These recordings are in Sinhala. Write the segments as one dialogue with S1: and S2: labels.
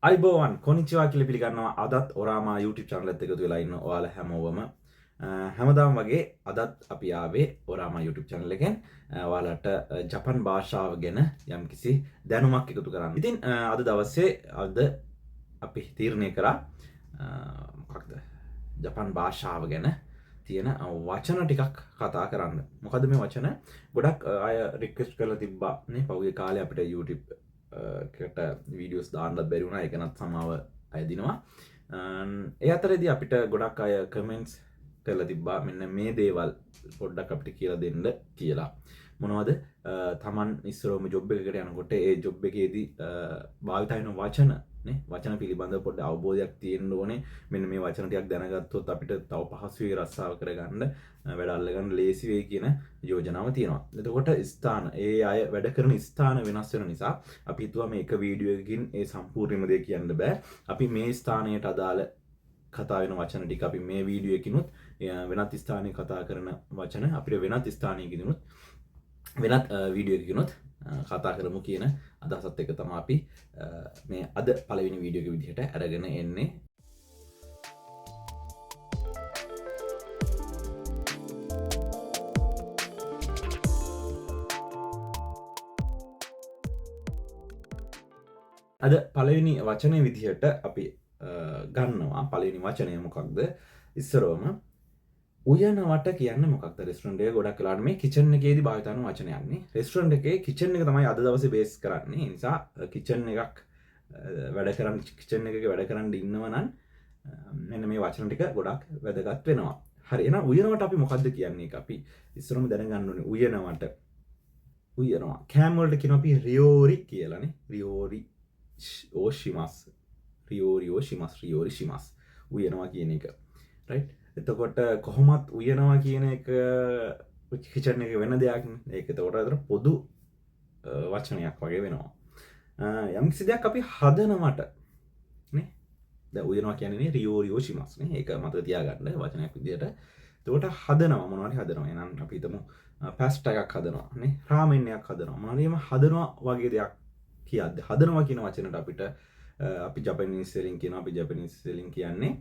S1: අයිබෝවන් කොනිච්චවා කියල පිළිගන්නවා අදත් ඔරාමා YouTube චනල එකතු වෙලා ඉන්න ඔයාල හැමෝවම හැමදාම් වගේ අදත් අපි ආවේ ඔරාමා YouTube චනල එකෙන් ඔයාලට ජපන් භාෂාව ගැන යම් කිසි දැනුමක් එකතු කරන්න. ඉතින් අද දවසේ අද අපි තීරණය කරා මොකක්ද ජපන් භාෂාව ගැන තියෙන වචන ටිකක් කතා කරන්න. මොකද මේ වචන ගොඩක් අය රික්වෙස්ට් කරලා තිබ්බා නේ පහුගිය කාලේ අපිට YouTube කට වීඩියෝස් දාන්නත් බැරි වුණා. ඒකනත් සමාව අයදිනවා. ඒ අතරේදී අපිට ගොඩක් අය කමෙන්ට්ස් කරලා තිබ්බා මෙන්න මේ දේවල් පොඩ්ඩක් අපිට කියලා දෙන්න කියලා. මොනවද? තමන් ඉස්සරෝම ජොබ් එකකට යනකොට ඒ ජොබ් එකේදී භාවිත වෙන වචන නේ වචන පිළිබඳව පොඩ්ඩ අවබෝධයක් තියෙන්න ඕනේ. මෙන්න මේ වචන ටිකක් දැනගත්තොත් අපිට තව පහසුවේ රස්සාව කරගන්න වැඩ අල්ලගන්න ලේසි වෙයි කියන යෝජනාව තියෙනවා. එතකොට ස්ථාන ඒ අය වැඩ කරන ස්ථාන වෙනස් වෙන නිසා අපි හිතුවා මේක වීඩියෝ එකකින් ඒ සම්පූර්ණම දේ කියන්න බෑ. අපි මේ ස්ථානයට අදාළ කතා වෙන වචන ටික අපි මේ වීඩියෝ එකකිනුත් වෙනත් ස්ථානයක කතා කරන වචන අපිට වෙනත් ස්ථානයකිනුත් වෙනත් වීඩියෝ එකකිනුත් කතා කරමු කියන අදහසත් එක තමයි අපි මේ අද පළවෙනි වීඩියෝ එක විදිහට අරගෙන එන්නේ. අද පළවෙනි වචනේ විදිහට අපි ගන්නවා. පළවෙනි වචනය මොකක්ද? ඉස්සරවම උයනවට කියන්න මොකක්ද? රෙස්ටොරන්ට් එක ගොඩක් වෙලාට මේ කිචන් එකේදී භාවිත කරන වචනයක් නේ. රෙස්ටොරන්ට් එකේ කිචන් එක තමයි අද දවසේ බේස් කරන්නේ. ඒ නිසා කිචන් එකක් වැඩ කරන් කිචන් එකක වැඩ කරන් ඉන්නව නම් මෙන්න මේ වචන ටික ගොඩක් වැදගත් වෙනවා. හරි. එහෙනම් උයනවට අපි මොකද්ද කියන්නේ? ඒක අපි ඉස්සරම දැනගන්න ඕනේ. උයනවට උයනවා. කෑම වලට කියනවා අපි රියෝරි කියලානේ. රියෝරි ඕෂිමස් රියෝරි ඕෂිමස් රියෝරි ෂිමස් උයනවා කියන එක. රයිට්. එතකොට කොහොමත් උයනවා කියන එක කිචන් එක වෙන දෙයක් නේ. ඒක එතකොට අතර පොදු වචනයක් වගේ වෙනවා. යම් කිසි දෙයක් අපි හදනවට නේ. දැන් උයනවා කියන්නේ රියෝරි ඕෂිමස් නේ. ඒක මතක තියාගන්න වචනයක් විදියට. එතකොට හදනවා මොනවද හදනවා? එහෙනම් අපි හිතමු පාස්ටා එකක් හදනවා නේ. රාමෙන් එකක් හදනවා. මොනවද හදනවා වගේ දෙයක් කියද්දි හදනවා කියන වචනට අපිට අපි ජපනීස් වලින් කියනවා. අපි ජපනීස් වලින් කියන්නේ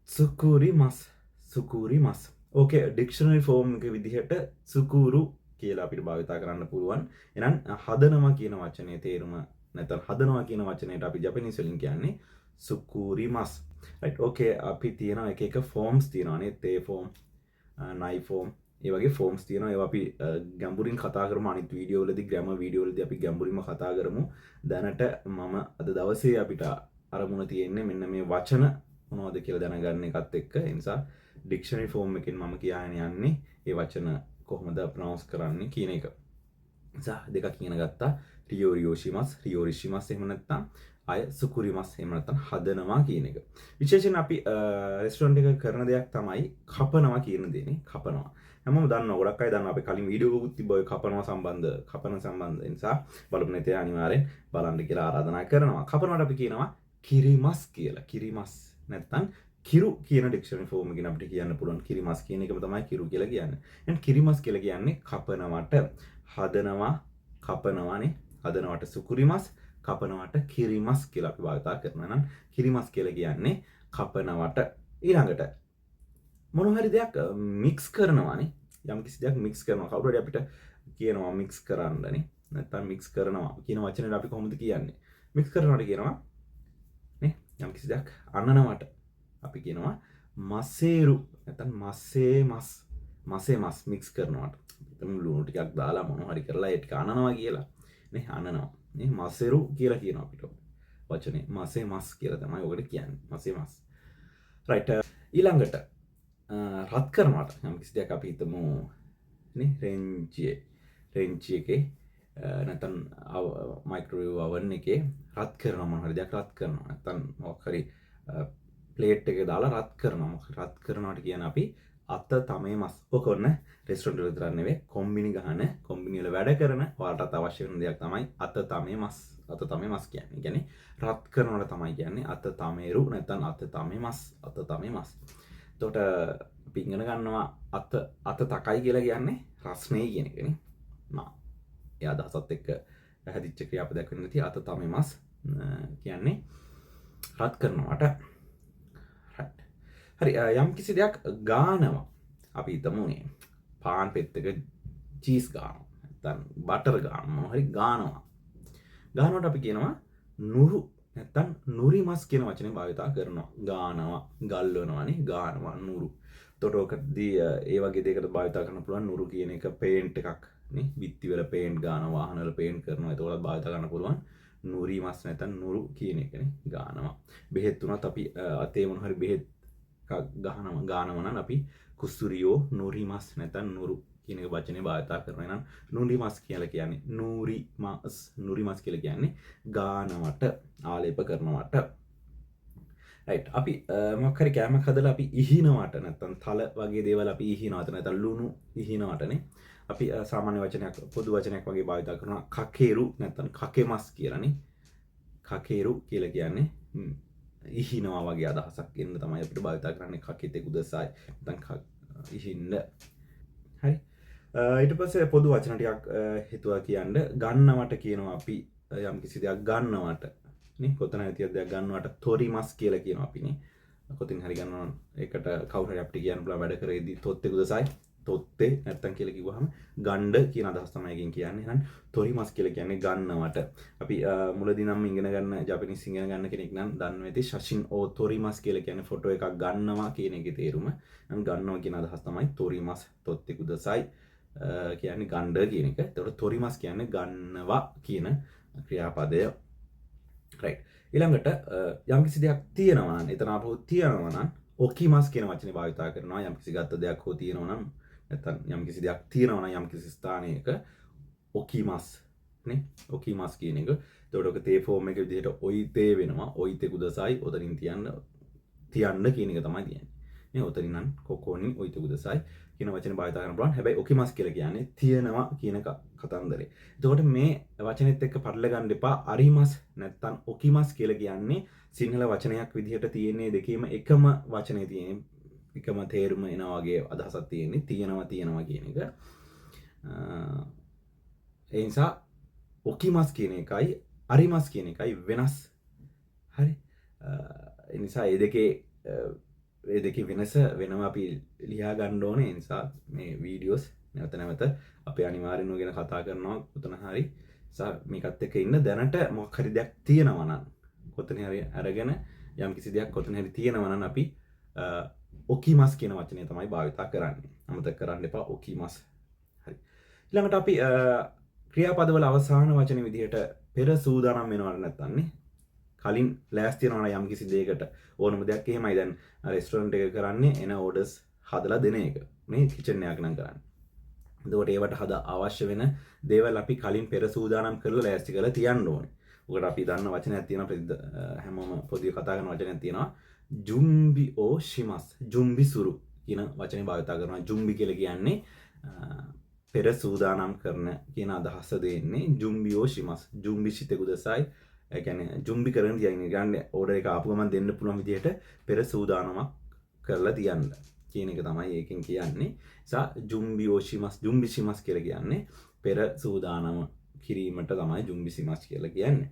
S1: සුකුරිමස්. සුකුරිමස්. ඕකේ ඩික්ෂනරි ෆෝම් එක විදිහට සුකුරු කියලා අපිට භාවිත කරන්න පුළුවන්. එහෙනම් හදනවා කියන වචනේ තේරුම නැත්නම් හදනවා කියන වචනයට අපි ජපනීස් වලින් කියන්නේ සුකුරිමස්. රයිට්. ඕකේ අපි තියෙනවා එක එක ෆෝම්ස් තියෙනවානේ. තේ ෆෝම්, නයි ෆෝම්. ඒ වගේ ෆෝම්ස් තියෙනවා. ඒවා අපි ගැඹුරින් කතා කරමු අනිත් වීඩියෝ වලදී ග්‍රැමර් වීඩියෝ වලදී අපි ගැඹුරින්ම කතා කරමු. දැනට මම අද දවසේ අපිට අරමුණ තියෙන්නේ මෙන්න මේ වචන මොනවද කියලා දැනගන්න එකත් එක්ක. ඒ නිසා ඩික්ෂනරි ෆෝම් එකෙන් මම කියන්න යන්නේ මේ වචන කොහොමද ප්‍රොනවුන්ස් කරන්නේ කියන එක. නිසා දෙකක් ඉගෙන ගත්තා. රියෝරි ඕෂිමස්, රියෝරි ෂිමස් එහෙම නැත්නම් අය සුකුරිමස් එහෙම නැත්නම් හදනවා කියන එක. විශේෂයෙන් අපි රෙස්ටොරන්ට් එකක කරන දෙයක් තමයි කපනවා කියන දේ නේ. කපනවා. හැමෝම දන්නවා. ගොඩක් අය දන්නවා. අපි කලින් වීඩියෝ එකකුත් තිබ්බා ඔය කපන සම්බන්ධ නිසා බලමු නැතේ අනිවාර්යෙන් බලන්න කියලා ආරාධනා කරනවා. කපනවට අපි කියනවා කිරිමස් කියලා. කිරිමස් නැත්තම් කිරු කියන ඩික්ෂනරි ෆෝම් එකකින් අපිට කියන්න පුළුවන්. කිරිමස් කියන එකම තමයි කිරු කියලා කියන්නේ. එහෙනම් කිරිමස් කියලා කියන්නේ කපනවට, හදනවා, කපනවානේ. හදනවට සුකුරිමස්, කපනවට කිරිමස් කියලා අපි භාවිත කරනවා. නම් කිරිමස් කියලා කියන්නේ කපනවට. ඊළඟට මොන හරි දෙයක් මික්ස් කරනවානේ. යම් කිසි දෙයක් මික්ස් කරනවා. කවුරු හරි අපිට කියනවා මික්ස් කරන්නනේ. නැත්තම් මික්ස් කරනවා කියන වචනේට අපි කොහොමද කියන්නේ? මික්ස් කරනවට කියනවා නේ. යම් කිසි දෙයක් අනනවට අපි කියනවා මසේරු නැත්නම් මසේමස් මික්ස් කරනවට. හිතමු ලුණු ටිකක් දාලා මොන හරි කරලා ඒ ටික අනනවා කියලා නේ. අනනවා නේ. මසේරු කියලා කියනවා අපිට. වචනේ මසේමස් කියලා තමයි ඔකට කියන්නේ. මසේමස්. රයිට්. ඊළඟට රත් කරනවට යම් කිසි දෙයක් අපි හිතමු නේ රෙන්චි එකේ නැත්නම් මයික්‍රෝවේව් oven එකේ රත් කරනවා. මොන හරි දෙයක් රත් කරනවා. නැත්නම් මොකක් හරි ප්ලේට් එකේ දාලා රත් කරනවා. මොකක් රත් කරනවට කියන අපි අත තමයි මස්. ඔක ඔන්න රෙස්ටොරන්ට් වල විතර නෙවෙයි කොම්බිනි ගහන කොම්බිනි වල වැඩ කරන ඔයාලටත් අවශ්‍ය වෙන දෙයක් තමයි අත තමයි මස්. අත තමයි මස් කියන්නේ. ඒ කියන්නේ රත් කරනවට තමයි කියන්නේ අත තමේරු නැත්නම් අත තමයි මස්. අත තමයි මස්. එතකොට අපි ඉගෙන ගන්නවා අත තකයි කියලා කියන්නේ රස්නේ කියන එකනේ. ඒ අදහසත් එක්ක හැදිච්ච ක්‍රියාපදයක් වෙන්න ඇති. අතතමෙමස් කියන්නේ රත් කරනවට. හරි යම් කිසි දෙයක් ගානවා. අපි හිතමුනේ පාන් පෙත්තක චීස් ගානවා. නැත්නම් බටර් ගානවා. හරි ගානවා. ගානවට අපි කියනවා නුරු නැත්නම් නුරි මස් කියන වචනේ භාවිතා කරනවා. ගානවා, ගල්වනවානේ, ගානවා නුරු. එතකොට ඔකදී ඒ වගේ දෙයකට භාවිතා කරන්න පුළුවන් නුරු කියන එක පේන්ට් එකක් නේ. බිත්ති වල පේන්ට් ගානවා, වාහන වල පේන්ට් කරනවා. ඒකවල භාවිතා කරන්න පුළුවන් නුරි මස් නැත්නම් නුරු කියන එකනේ ගානවා. බෙහෙත් උනත් අපි අතේ මොන හරි බෙහෙත් ගානවා නම් අපි කුස්තුරියෝ නුරි මස් නැත්නම් නුරු කියන එක වචනේ භාවිතා කරනවා. එහෙනම් නුරි මස් කියලා කියන්නේ නුරි මස් කියලා කියන්නේ ගානවට ආලේප කරනවට. රයිට් අපි මොකක් හරි කෑමක් හදලා අපි ඉහිනවට නැත්නම් තල වගේ දේවල් අපි ඉහිනවට නැත්නම් ලුණු ඉහිනවටනේ අපි සාමාන්‍ය වචනයක් පොදු වචනයක් වගේ භාවිත කරනවා කකේරු නැත්නම් කකෙමස් කියලානේ. කකේරු කියලා කියන්නේ ඉහිනවා වගේ අදහසක් එන්න තමයි අපිට භාවිත කරන්නේ කකිතේ කුදසයි නැත්නම් ඉහින්න. හරි ඊට පස්සේ පොදු වචන ටිකක් හිතුවා කියන්න ගන්නවට කියනවා අපි යම් කිසි දෙයක් ගන්නවට නේ කොතන හිටියද දෙයක් ගන්නවට තොරිමස් කියලා කියනවා අපිනේ. කොතින් හරි ගන්නවා ඒකට කවුරු හරි අපිට කියන්න පුළුවන් වැඩ කරේදී තොත්තේ කුදසයි තොත්තේ නැත්තම් කියලා කිව්වහම ගණ්ඩ කියන අදහස තමයි එකෙන් කියන්නේ. එහෙනම් තොරිමස් කියලා කියන්නේ ගන්නවට. අපි මුලදී නම් ඉගෙන ගන්න ජපනිස් ඉගෙන ගන්න කෙනෙක් නම් දන්නවා ඇති ශෂින් ඕ තොරිමස් කියලා කියන්නේ ෆොටෝ එකක් ගන්නවා කියන එකේ තේරුම. නම් ගන්නවා කියන අදහස තමයි තොරිමස් තොත්තේ කුදසයි කියන්නේ ගණ්ඩ කියන එක. එතකොට තොරිමස් කියන්නේ ගන්නවා කියන ක්‍රියාපදය. රයිට් ඊළඟට යම් කිසි දෙයක් තියෙනවා නම් එතන අපහු තියෙනවා නම් ඔකිමස් කියන වචනේ භාවිත කරනවා. යම් කිසි ගත්ත දෙයක් හෝ තියෙනවා නම් නැත්නම් යම් කිසි දෙයක් තියෙනවා නම් යම් කිසි ස්ථානයක ඔකිමස් නේ ඔකිමස් කියන එක. එතකොට ඔක තේ ෆෝම් එක විදිහට ඔයිතේ වෙනවා. ඔයිතේ කුදසයි ඔතනින් තියන්න කියන එක තමයි තියෙන්නේ. මේ ඔතනින් නම් කොකොනි ඔයිතේ කුදසයි කියන වචනේ භාවිත කරන්න පුළුවන්. හැබැයි ඔකිමස් කියලා කියන්නේ තියෙනවා කියන කතන්දරේ. එතකොට මේ වචනේත් එක්ක පටල ගන්න එපා. අරිමස් නැත්නම් ඔකිමස් කියලා කියන්නේ සිංහල වචනයක් විදිහට තියෙන්නේ දෙකේම එකම වචනේ තියෙන්නේ එකම තේරුම එනවා වගේ අදහසක් තියෙන්නේ තියෙනවා කියන එක. ඒ නිසා ඔකිමස් කියන එකයි අරිමස් කියන එකයි වෙනස්. හරි. ඒ නිසා මේ දෙකේ වෙනස වෙනම අපි ලියා ගන්න ඕනේ. ඒ නිසා මේ වීඩියෝස් නැවත අපි අනිවාර්යෙන්ම ගැන කතා කරනවා උතන හරි. මේකත් එක්ක ඉන්න දැනට මොකක් හරි දෙයක් තියෙනවා නම් කොතන හරි අරගෙන යම් කිසි දෙයක් කොතන හරි තියෙනවා නම් අපි ඔකිමස් කියන වචනය තමයි භාවිත කරන්නේ. අමතක කරන්න එපා ඔකිමස්. හරි. ඊළඟට අපි ක්‍රියාපදවල අවසාන වචනේ විදිහට පෙර සූදානම් වෙනවද නැත්නම් නේ කලින් ලෑස්ති වෙනවා යම් කිසි දෙයකට ඕනම දෙයක් එහෙමයි දැන් රෙස්ටොරන්ට් එක කරන්නේ එන ඕඩර්ස් හදලා දෙන එක. මේ කිචන් එකක් නම් කරන්නේ. එතකොට ඒවට හද අවශ්‍ය වෙන දේවල් අපි කලින් පෙර සූදානම් කරලා ලෑස්ති කරලා තියන්න ඕනේ. ඔකට අපි දන්න වචනයක් තියෙනවා හැමෝම පොදුවේ කතා කරන වචනයක් තියෙනවා ජුම්බි ඕ ශිමස් ජුම්බි සුරු කියන වචනේ භාවිත කරනවා. ජුම්බි කියලා කියන්නේ පෙර සූදානම් කරන කියන අදහස දෙන්නේ ජුම්බි ඕ ශිමස් ජුම්බි සිතේ කුදසයි. ඒ කියන්නේ ජුම්බි කරන තියන්නේ ගන්න ඕඩර් එක ආපු ගමන් දෙන්න පුළුවන් විදිහට පෙර සූදානමක් කරලා තියන්න කියන එක තමයි ඒකෙන් කියන්නේ. නිසා ජුම්බි ඕ ශිමස් ජුම්බි ශිමස් කියලා කියන්නේ පෙර සූදානම කිරීමට තමයි ජුම්බි ශිමස් කියලා කියන්නේ.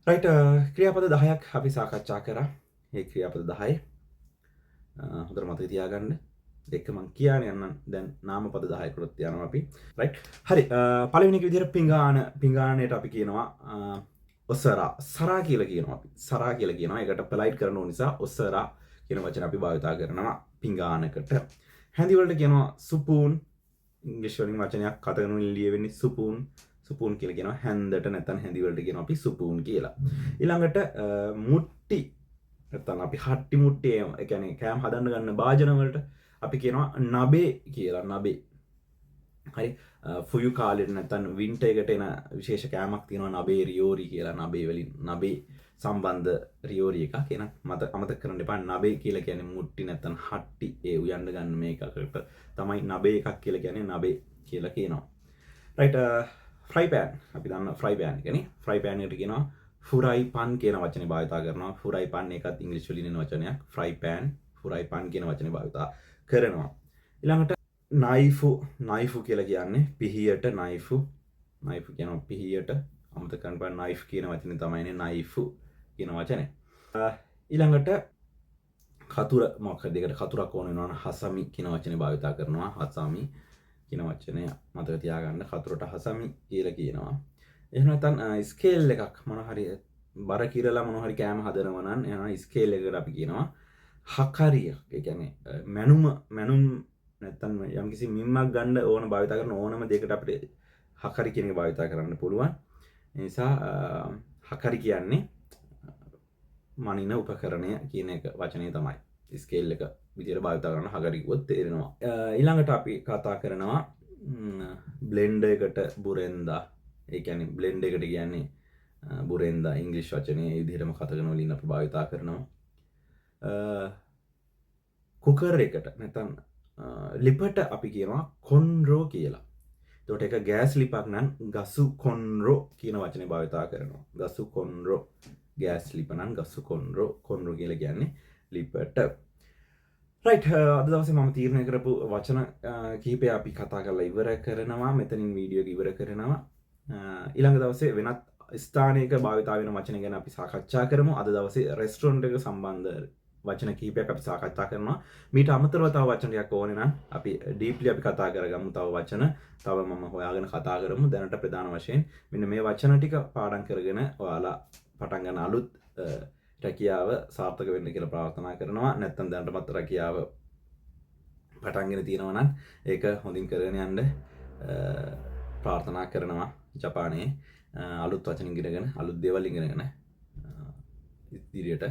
S1: රයිට් ක්‍රියාපද 10ක් අපි සාකච්ඡා කරා. මේ ක්‍රියාපද 10 හොඳට මතක තියාගන්න. දෙක මම කියන්නේ යන්න දැන් නාමපද 10කට යනවා අපි. රයිට් හරි පළවෙනි එක විදිහට පිඟානයට අපි කියනවා ඔසරා සරා කියලා කියනවා අපි. සරා කියලා කියනවා. ඒකට පොලයිට් කරන නිසා ඔසරා කියන වචන අපි භාවිත කරනවා පිඟානකට. හැඳි වලට කියනවා සුපූන්. ඉංග්‍රීසි වලින් වචනයක් කතගෙන ලියවෙන්නේ සුපූන්. සුපූන් කියලා කියනවා. හැන්දට නැත්නම් හැඳි වලට කියනවා අපි සුපූන් කියලා. ඊළඟට මුට්ටි නැත්නම් අපි හට්ටි මුට්ටි ඒ කියන්නේ කෑම හදන්න ගන්න භාජන වලට අපි කියනවා නබේ කියලා. නබේ. හරි ෆුයු කාලෙට නැත්නම් වින්ටර් එකට එන විශේෂ කෑමක් තියෙනවා නබේ රියෝරි කියලා. නබේ වලින් නබේ සම්බන්ධ රියෝරි එකක්. එහෙනම් අමතක කරන්න එපා. නබේ කියලා කියන්නේ මුට්ටි නැත්නම් හට්ටි ඒ උයන්න ගන්න මේකකට තමයි නබේ එකක් කියලා කියන්නේ නබේ කියලා කියනවා. රයිට් ෆ්‍රයි පෑන් අපි දන්න ෆ්‍රයි පෑන් එකනේ. ෆ්‍රයි පෑන් එකට කියනවා ෆුරයි පන් කියන වචනේ භාවිත කරනවා. ෆුරයි පන් එකත් ඉංග්‍රීසි වලින් එන වචනයක්. ෆ්‍රයි පෑන් ෆුරයි පන් කියන වචනේ භාවිත කරනවා. ඊළඟට නයිෆු කියලා කියන්නේ පිහියට නයිෆු කියනවා පිහියට අමතක කරන්න බෑ knife කියන වචනේ තමයි එන්නේ knife කියන වචනේ. ඊළඟට කතුර මොකක් හරි දෙකට කතුරක් ඕන වෙනවා නම් හසමි කියන වචනේ භාවිතා කරනවා. හසමි කියන වචනය මතක තියාගන්න. කතුරට හසමි කියලා කියනවා. එහෙම නැත්නම් ස්කේල් එකක් මොන හරි බර කිරලා මොන හරි කෑම හදනවා නම් එනවා ස්කේල් එකකට අපි කියනවා හකරිය. ඒ කියන්නේ මැනුම් නැත්තම් යම්කිසි මිම්මක් ගන්න ඕන භාවිතා කරන ඕනම දෙයකට අපිට හකරි කියන එක භාවිතා කරන්න පුළුවන්. ඒ නිසා හකරි කියන්නේ මනින උපකරණය කියන එක වචනේ තමයි. ස්කේල් එක විදියට භාවිතා කරන හකරි කිව්වොත් තේරෙනවා. ඊළඟට අපි කතා කරනවා බ්ලෙන්ඩර් එකට බුරෙන්දා. ඒ කියන්නේ බ්ලෙන්ඩර් එකට කියන්නේ බුරෙන්දා ඉංග්‍රීසි වචනේ ඒ විදිහටම කතගෙන වලින් අපි භාවිතා කරනවා. කුකර් එකට නැත්නම් ලිපට අපි කියනවා කොන්රෝ කියලා. එතකොට ඒක ගෑස් ලිපක් නම් ගසු කොන්රෝ කියන වචනේ භාවිතා කරනවා. ගසු කොන්රෝ ගෑස් ලිප නම් ගසු කොන්රෝ කියලා කියන්නේ ලිපට. රයිට් අද දවසේ මම තීරණය කරපු වචන කිහිපය අපි කතා කරලා ඉවර කරනවා. මෙතනින් වීඩියෝ එක ඉවර කරනවා. ඊළඟ දවසේ වෙනත් ස්ථානයක භාවිතා වෙන වචන ගැන අපි සාකච්ඡා කරමු. අද දවසේ රෙස්ටොරන්ට් එක සම්බන්ධ වචන කීපයක් අපි සාකච්ඡා කරනවා. මීට අමතරව තව වචන ටිකක් ඕනේ නම් අපි ඩීප්ලි අපි කතා කරගමු. තව වචන තව මම හොයාගෙන කතා කරමු. දැනට ප්‍රධාන වශයෙන් මෙන්න මේ වචන ටික පාඩම් කරගෙන ඔයාලා පටන් ගන්න අලුත් රැකියාව සාර්ථක වෙන්න කියලා ප්‍රාර්ථනා කරනවා. නැත්නම් දැනටමත් රැකියාව පටන්ගෙන තියෙනවා නම් ඒක හොඳින් කරගෙන යන්න ප්‍රාර්ථනා කරනවා. ජපානයේ අලුත් වචන ඉගෙනගෙන අලුත් දේවල් ඉගෙනගෙන ඉදිරියට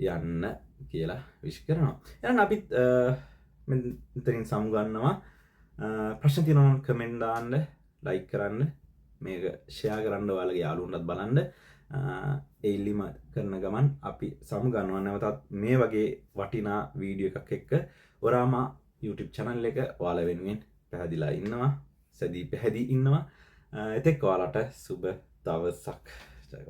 S1: යන්න කියලා විශ් කරනවා. එහෙනම් අපිත් මෙතනින් සමුගන්නවා. ප්‍රශ්න තියෙනවා නම් කමෙන්ට් දාන්න, ලයික් කරන්න, මේක ෂෙයා කරන්න ඔයාලගේ යාළුවන්ටත් බලන්න. ඒ ඉල්ලීම කරන ගමන් අපි සමුගන්නවා. නැවතත් මේ වගේ වටිනා වීඩියෝ එකක් එක්ක ඔරාමා YouTube channel එක ඔයාලා වෙනුවෙන් පැහැදිලා ඉන්නවා. සැදී පැහැදී ඉන්නවා. එතෙක් ඔයාලට සුබ දවසක්. ජය